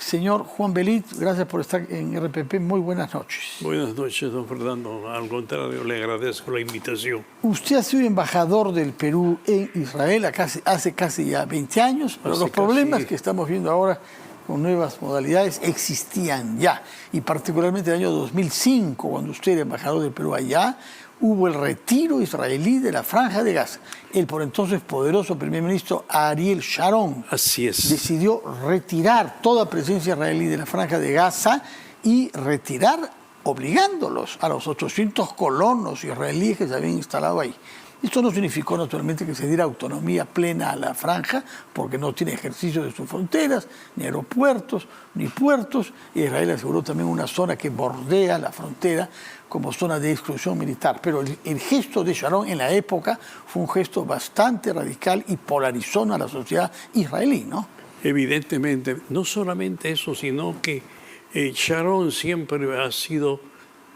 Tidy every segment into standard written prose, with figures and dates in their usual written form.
Señor Juan Belit, gracias por estar en RPP. Muy buenas noches. Buenas noches, don Fernando. Al contrario, le agradezco la invitación. Usted ha sido embajador del Perú en Israel hace casi ya 20 años, pero los problemas que estamos viendo ahora con nuevas modalidades existían ya. Y particularmente en el año 2005, cuando usted era embajador del Perú allá, hubo el retiro israelí de la Franja de Gaza. El por entonces poderoso primer ministro Ariel Sharon decidió retirar toda presencia israelí de la Franja de Gaza y retirar obligándolos a los 800 colonos israelíes que se habían instalado ahí. Esto no significó naturalmente que se diera autonomía plena a la franja, porque no tiene ejercicio de sus fronteras, ni aeropuertos, ni puertos. Y Israel aseguró también una zona que bordea la frontera como zona de exclusión militar. Pero el gesto de Sharon en la época fue un gesto bastante radical y polarizó a la sociedad israelí, ¿no? Evidentemente, no solamente eso, sino que Sharon siempre ha sido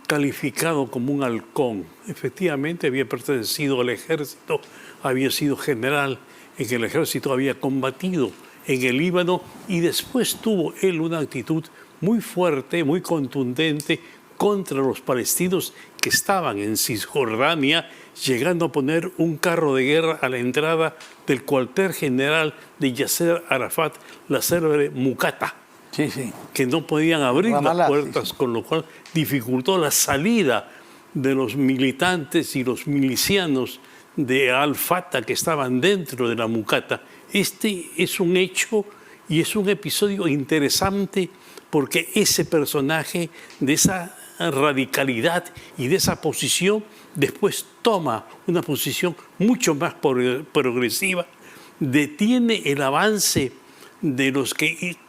calificado como un halcón. Efectivamente había pertenecido al ejército, había sido general en el ejército, había combatido en el Líbano y después tuvo él una actitud muy fuerte, muy contundente contra los palestinos que estaban en Cisjordania, llegando a poner un carro de guerra a la entrada del cuartel general de Yasser Arafat, la célebre Mucata. Que no podían abrir las puertas, con lo cual dificultó la salida de los militantes y los milicianos de Al-Fatah que estaban dentro de la Mucata. Este es un hecho y es un episodio interesante porque ese personaje de esa radicalidad y de esa posición después toma una posición mucho más progresiva, detiene el avance de los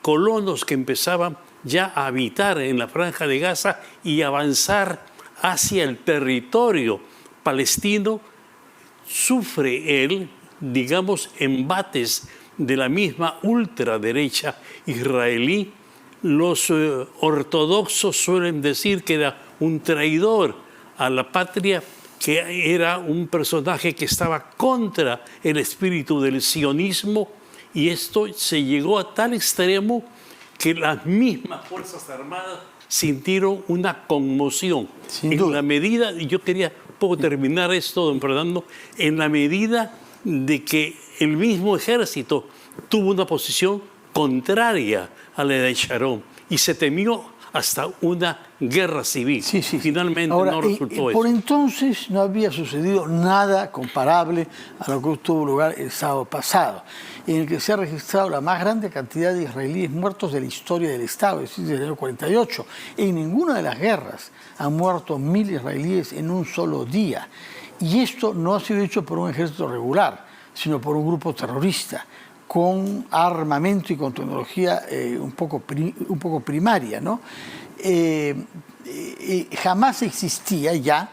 colonos que empezaban ya a habitar en la Franja de Gaza y avanzar hacia el territorio palestino. Sufre él, digamos, embates de la misma ultraderecha israelí. Los ortodoxos suelen decir que era un traidor a la patria, que era un personaje que estaba contra el espíritu del sionismo. Y esto se llegó a tal extremo que las mismas Fuerzas Armadas sintieron una conmoción. En la medida, y yo puedo terminar esto, don Fernando, en la medida de que el mismo ejército tuvo una posición contraria a la de Sharon y se temió hasta una guerra civil. Finalmente ahora, no resultó eso. Por entonces no había sucedido nada comparable a lo que tuvo lugar el sábado pasado, en el que se ha registrado la más grande cantidad de israelíes muertos de la historia del Estado, es decir, desde el año 48. En ninguna de las guerras han muerto 1000 israelíes en un solo día. Y esto no ha sido hecho por un ejército regular, sino por un grupo terrorista, con armamento y con tecnología un poco primaria, ¿no? Jamás existía ya,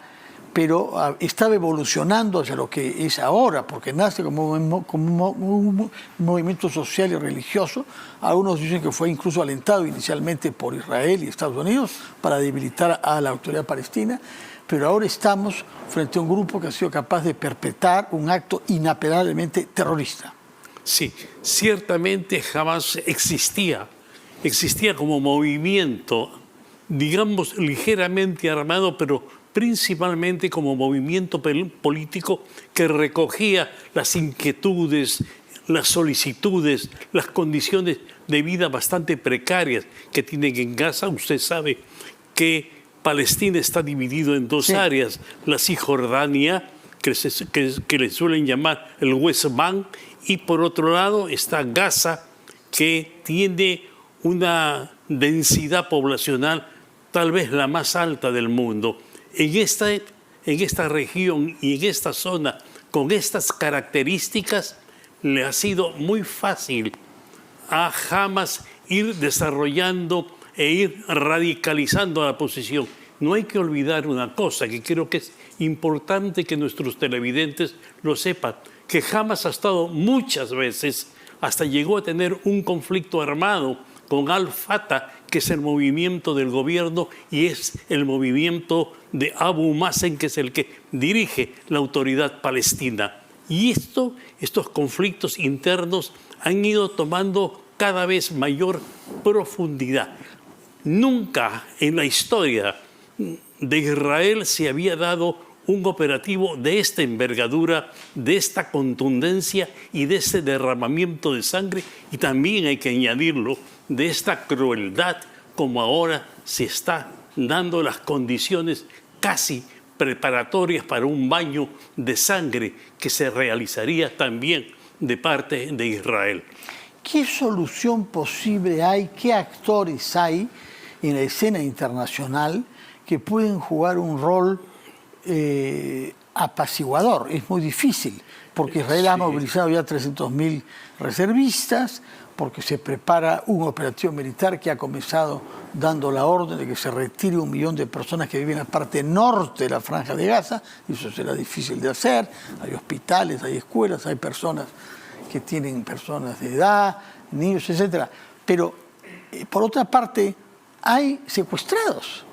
pero estaba evolucionando hacia lo que es ahora, porque nace como un movimiento social y religioso. Algunos dicen que fue incluso alentado inicialmente por Israel y Estados Unidos para debilitar a la autoridad palestina, pero ahora estamos frente a un grupo que ha sido capaz de perpetrar un acto inapelablemente terrorista. Sí, ciertamente jamás existía como movimiento, digamos, ligeramente armado, pero principalmente como movimiento político que recogía las inquietudes, las solicitudes, las condiciones de vida bastante precarias que tienen en Gaza. Usted sabe que Palestina está dividido en dos áreas, la Cisjordania, que le suelen llamar el West Bank, y por otro lado está Gaza, que tiene una densidad poblacional tal vez la más alta del mundo. En esta región y en esta zona, con estas características, le ha sido muy fácil a Hamas ir desarrollando e ir radicalizando la posición. No hay que olvidar una cosa que creo que es importante que nuestros televidentes lo sepan, que Hamas ha estado muchas veces, hasta llegó a tener un conflicto armado con Al-Fatah, que es el movimiento del gobierno y es el movimiento de Abu Mazen, que es el que dirige la autoridad palestina. Y estos conflictos internos han ido tomando cada vez mayor profundidad. Nunca en la historia de Israel se había dado un operativo de esta envergadura, de esta contundencia y de este derramamiento de sangre, y también hay que añadirlo, de esta crueldad, como ahora se está dando las condiciones casi preparatorias para un baño de sangre que se realizaría también de parte de Israel. ¿Qué solución posible hay? ¿Qué actores hay en la escena internacional que pueden jugar un rol apaciguador? Es muy difícil, porque Israel ha movilizado ya 300.000 reservistas, porque se prepara un operativo militar que ha comenzado dando la orden de que se retire 1 millón de personas que viven en la parte norte de la Franja de Gaza. Eso será difícil de hacer. Hay hospitales, hay escuelas, hay personas que tienen personas de edad, niños, etc. Pero, por otra parte, hay secuestrados.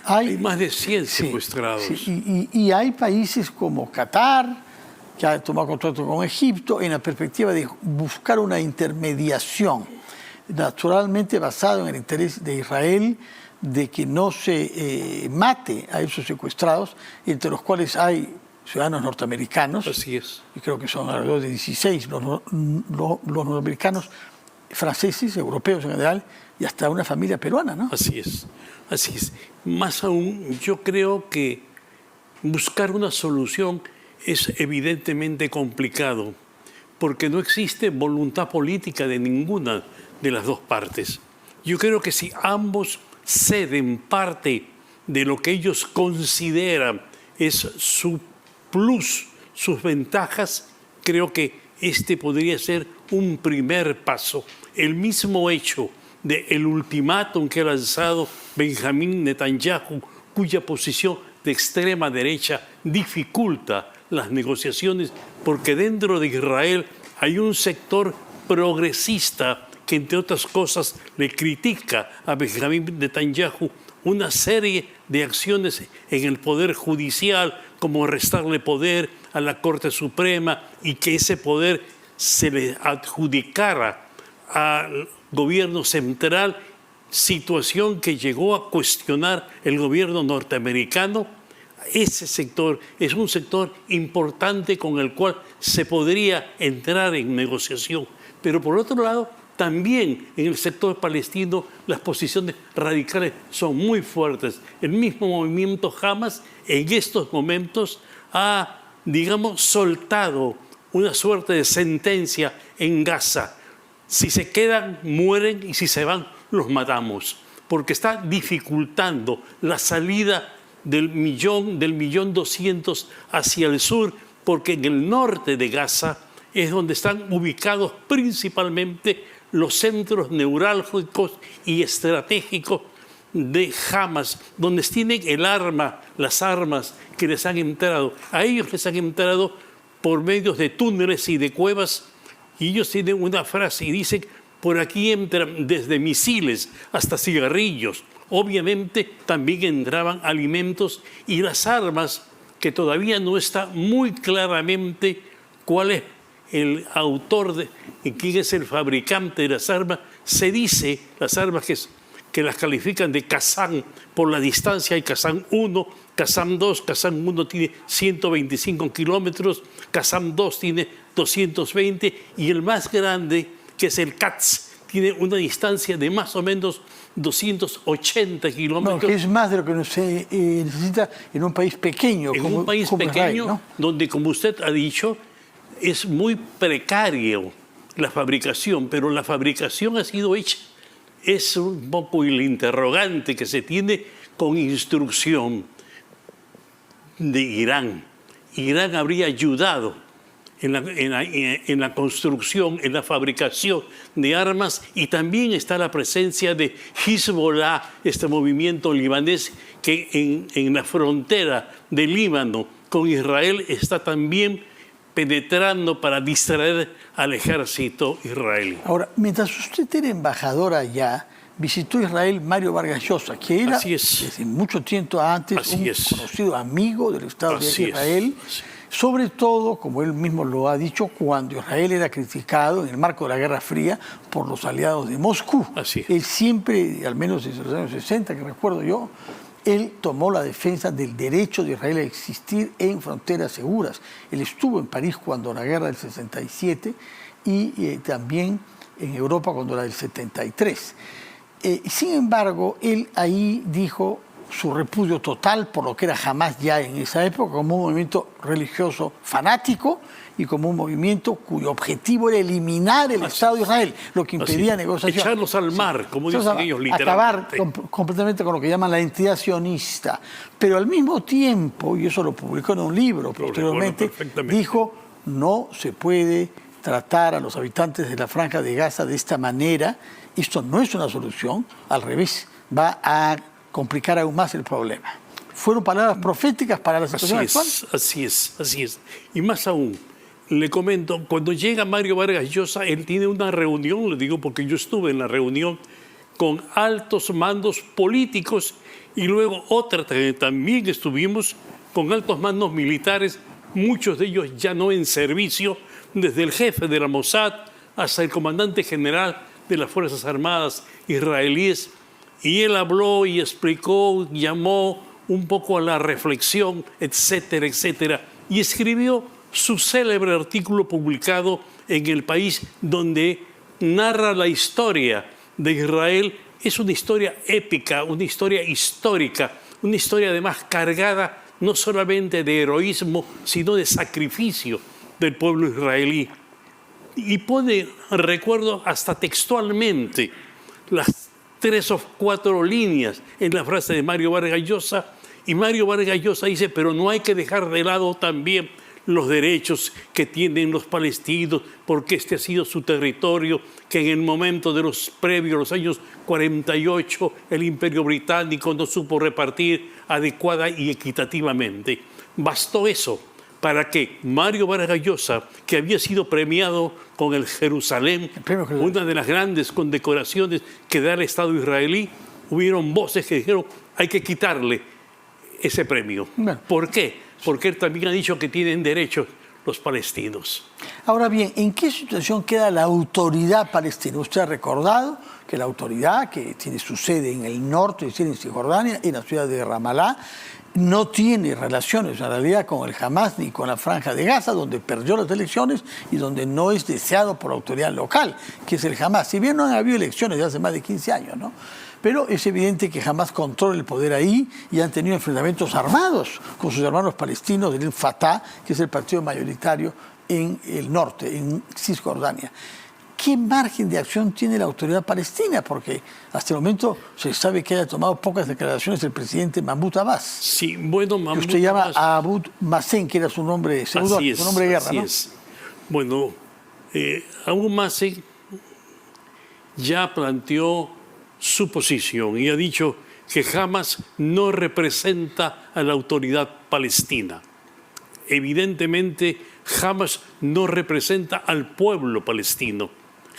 Hay más de 100 secuestrados. Sí, y hay países como Qatar, que ha tomado contacto con Egipto, en la perspectiva de buscar una intermediación, naturalmente basado en el interés de Israel, de que no se mate a esos secuestrados, entre los cuales hay ciudadanos norteamericanos. Así es. Y creo que son alrededor de 16 los norteamericanos, franceses, europeos en general, y hasta una familia peruana, ¿no? Así es, así es. Más aún, yo creo que buscar una solución es evidentemente complicado, porque no existe voluntad política de ninguna de las dos partes. Yo creo que si ambos ceden parte de lo que ellos consideran es su plus, sus ventajas, creo que este podría ser un primer paso. El mismo hecho del ultimátum que ha lanzado Benjamín Netanyahu, cuya posición de extrema derecha dificulta las negociaciones, porque dentro de Israel hay un sector progresista que, entre otras cosas, le critica a Benjamín Netanyahu una serie de acciones en el Poder Judicial, como restarle poder a la Corte Suprema y que ese poder se le adjudicara al gobierno central, situación que llegó a cuestionar el gobierno norteamericano. Ese sector es un sector importante con el cual se podría entrar en negociación. Pero por otro lado, también en el sector palestino las posiciones radicales son muy fuertes. El mismo movimiento Hamas en estos momentos ha, digamos, soltado una suerte de sentencia en Gaza. Si se quedan, mueren, y si se van, los matamos. Porque está dificultando la salida del millón 200 hacia el sur, porque en el norte de Gaza es donde están ubicados principalmente los centros neurálgicos y estratégicos de Hamas, donde tienen las armas que les han entrado. A ellos les han entrado por medios de túneles y de cuevas, y ellos tienen una frase y dicen: por aquí entran desde misiles hasta cigarrillos. Obviamente también entraban alimentos y las armas, que todavía no está muy claramente cuál es el autor y quién es el fabricante de las armas. Se dice las armas que las califican de Qassam por la distancia. Hay Qassam 1, Qassam 2. Qassam 1 tiene 125 kilómetros, Qassam 2 tiene 220 y el más grande, que es el Qats, tiene una distancia de más o menos 280 kilómetros. No, que es más de lo que se necesita en un país pequeño. En un país pequeño, Israel, ¿no? Donde, como usted ha dicho, es muy precario la fabricación, pero la fabricación ha sido hecha. Es un poco el interrogante que se tiene con instrucción de Irán. Irán habría ayudado en la construcción, en la fabricación de armas, y también está la presencia de Hezbollah, este movimiento libanés que en la frontera del Líbano con Israel está también penetrando para distraer al ejército israelí. Ahora, mientras usted era embajador allá, visitó Israel Mario Vargas Llosa, que era desde mucho tiempo antes un conocido amigo del Estado de Israel. Sobre todo, como él mismo lo ha dicho, cuando Israel era criticado en el marco de la Guerra Fría por los aliados de Moscú. Así es. Él siempre, al menos desde los años 60, que recuerdo yo, él tomó la defensa del derecho de Israel a existir en fronteras seguras. Él estuvo en París cuando la guerra del 67 y también en Europa cuando la del 73. Sin embargo, él ahí dijo su repudio total por lo que era Hamás ya en esa época, como un movimiento religioso fanático y como un movimiento cuyo objetivo era eliminar el Estado de Israel, lo que impedía negociación. Echarlos al mar, como dicen ellos literalmente. Acabar completamente con lo que llaman la entidad sionista. Pero al mismo tiempo, y eso lo publicó en un libro posteriormente, dijo, no se puede tratar a los habitantes de la Franja de Gaza de esta manera. Esto no es una solución, al revés, va a complicar aún más el problema. ¿Fueron palabras proféticas para la situación actual? Así es. Y más aún, le comento, cuando llega Mario Vargas Llosa, él tiene una reunión, le digo porque yo estuve en la reunión, con altos mandos políticos y luego otra que también estuvimos con altos mandos militares, muchos de ellos ya no en servicio, desde el jefe de la Mossad hasta el comandante general de las Fuerzas Armadas israelíes. Y él habló y explicó, llamó un poco a la reflexión, etcétera, etcétera. Y escribió su célebre artículo publicado en El País, donde narra la historia de Israel. Es una historia épica, una historia histórica, una historia además cargada no solamente de heroísmo, sino de sacrificio del pueblo israelí. Y pone, recuerdo hasta textualmente, las 3 o 4 líneas en la frase de Mario Vargas Llosa, y Mario Vargas Llosa dice, pero no hay que dejar de lado también los derechos que tienen los palestinos, porque este ha sido su territorio, que en el momento de los previos, los años 48, el Imperio Británico no supo repartir adecuada y equitativamente. Bastó eso para que Mario Vargas Llosa, que había sido premiado con el Jerusalén, una de las grandes condecoraciones que da el Estado israelí, hubieron voces que dijeron hay que quitarle ese premio. Bueno. ¿Por qué? Porque él también ha dicho que tienen derechos los palestinos. Ahora bien, ¿en qué situación queda la autoridad palestina? Usted ha recordado que la autoridad, que tiene su sede en el norte, es decir, en Cisjordania, en la ciudad de Ramallah, no tiene relaciones en realidad con el Hamás ni con la Franja de Gaza, donde perdió las elecciones y donde no es deseado por la autoridad local, que es el Hamás. Si bien no han habido elecciones de hace más de 15 años, ¿no? Pero es evidente que Hamás controla el poder ahí y han tenido enfrentamientos armados con sus hermanos palestinos del Fatah, que es el partido mayoritario en el norte, en Cisjordania. ¿Qué margen de acción tiene la autoridad palestina? Porque hasta el momento se sabe que haya tomado pocas declaraciones el presidente Mahmoud Abbas. Sí, bueno, Mahmoud usted llama a Abu Mazen, que era su nombre seudónimo, su nombre de guerra, ¿no? Es. Bueno, Abu Mazen ya planteó su posición y ha dicho que Hamás no representa a la autoridad palestina. Evidentemente, Hamás no representa al pueblo palestino.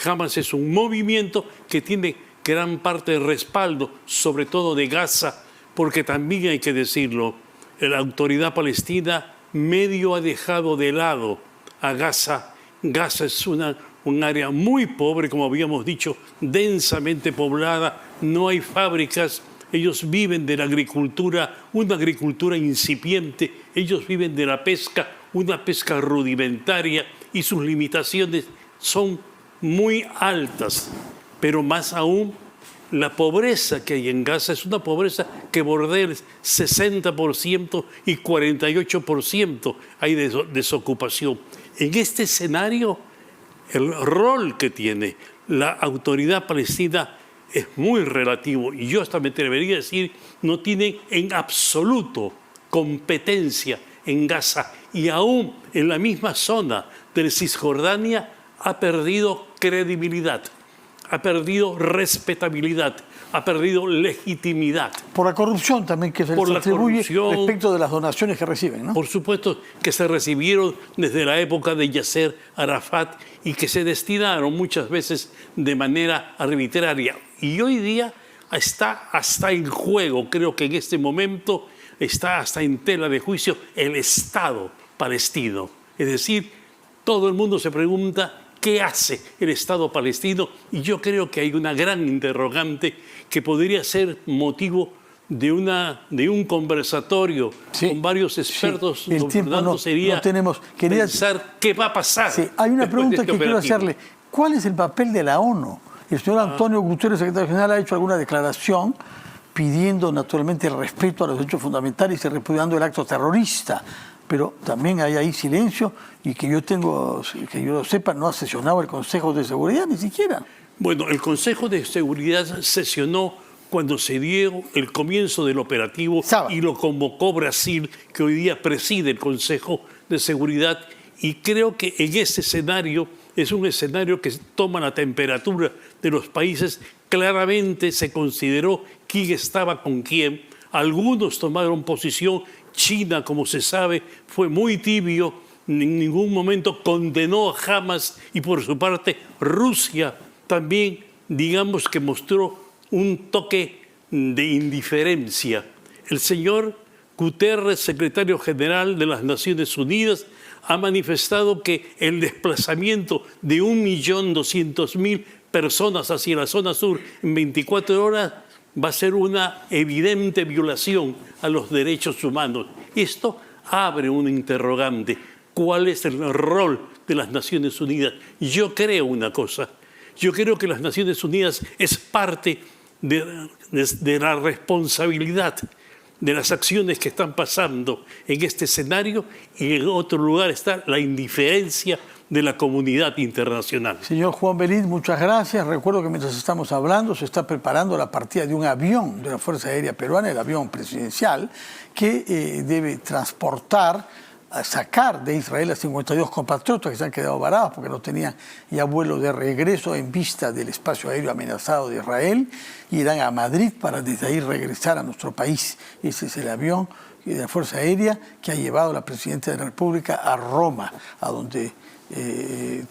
Hamás es un movimiento que tiene gran parte de respaldo, sobre todo de Gaza, porque también hay que decirlo, la autoridad palestina medio ha dejado de lado a Gaza. Gaza es un área muy pobre, como habíamos dicho, densamente poblada, no hay fábricas, ellos viven de la agricultura, una agricultura incipiente, ellos viven de la pesca, una pesca rudimentaria, y sus limitaciones son muy altas, pero más aún la pobreza que hay en Gaza es una pobreza que bordea el 60% y 48% hay de desocupación. En este escenario, el rol que tiene la autoridad palestina es muy relativo, y yo hasta me atrevería a decir, no tiene en absoluto competencia en Gaza, y aún en la misma zona de Cisjordania ha perdido credibilidad, ha perdido respetabilidad, ha perdido legitimidad. Por la corrupción también que se les atribuye respecto de las donaciones que reciben, ¿no? Por supuesto que se recibieron desde la época de Yasser Arafat y que se destinaron muchas veces de manera arbitraria. Y hoy día está hasta en juego, creo que en este momento está hasta en tela de juicio el Estado palestino. Es decir, todo el mundo se pregunta qué hace el Estado palestino, y yo creo que hay una gran interrogante que podría ser motivo de un conversatorio con varios expertos. El tiempo no tenemos. Pensar qué va a pasar. Sí, hay una pregunta que quiero hacerle. ¿Cuál es el papel de la ONU? El señor Antonio Guterres, secretario general, ha hecho alguna declaración pidiendo naturalmente el respeto a los derechos fundamentales y repudiando el acto terrorista. Pero también hay ahí silencio, y que yo lo sepa, no ha sesionado el Consejo de Seguridad ni siquiera. Bueno, el Consejo de Seguridad sesionó cuando se dio el comienzo del operativo y lo convocó Brasil, que hoy día preside el Consejo de Seguridad, y creo que en ese escenario es un escenario que toma la temperatura de los países. Claramente se consideró quién estaba con quién. Algunos tomaron posición. China, como se sabe, fue muy tibio, en ningún momento condenó a Hamas, y por su parte Rusia también, digamos que mostró un toque de indiferencia. El señor Guterres, secretario general de las Naciones Unidas, ha manifestado que el desplazamiento de 1.200.000 personas hacia la zona sur en 24 horas va a ser una evidente violación a los derechos humanos. Esto abre un interrogante. ¿Cuál es el rol de las Naciones Unidas? Yo creo una cosa. Yo creo que las Naciones Unidas es parte de la responsabilidad de las acciones que están pasando en este escenario, y en otro lugar está la indiferencia de la comunidad internacional. Señor Juan Belit, muchas gracias. Recuerdo que mientras estamos hablando se está preparando la partida de un avión de la Fuerza Aérea Peruana, el avión presidencial, que debe sacar de Israel a 52 compatriotas que se han quedado varados porque no tenían ya vuelo de regreso en vista del espacio aéreo amenazado de Israel, y irán a Madrid para desde ahí regresar a nuestro país. Ese es el avión de la Fuerza Aérea que ha llevado a la Presidenta de la República a Roma, a donde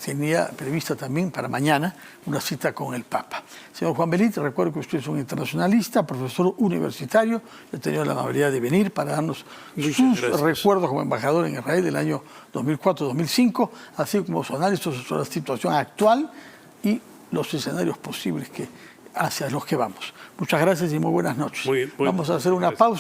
tenía prevista también para mañana una cita con el Papa. Señor Juan Belit, recuerdo que usted es un internacionalista, profesor universitario, ha tenido la amabilidad de venir para darnos sus recuerdos como embajador en Israel del año 2004-2005, así como su análisis sobre la situación actual y los escenarios posibles hacia los que vamos. Muchas gracias y muy buenas noches. Vamos a hacer una pausa.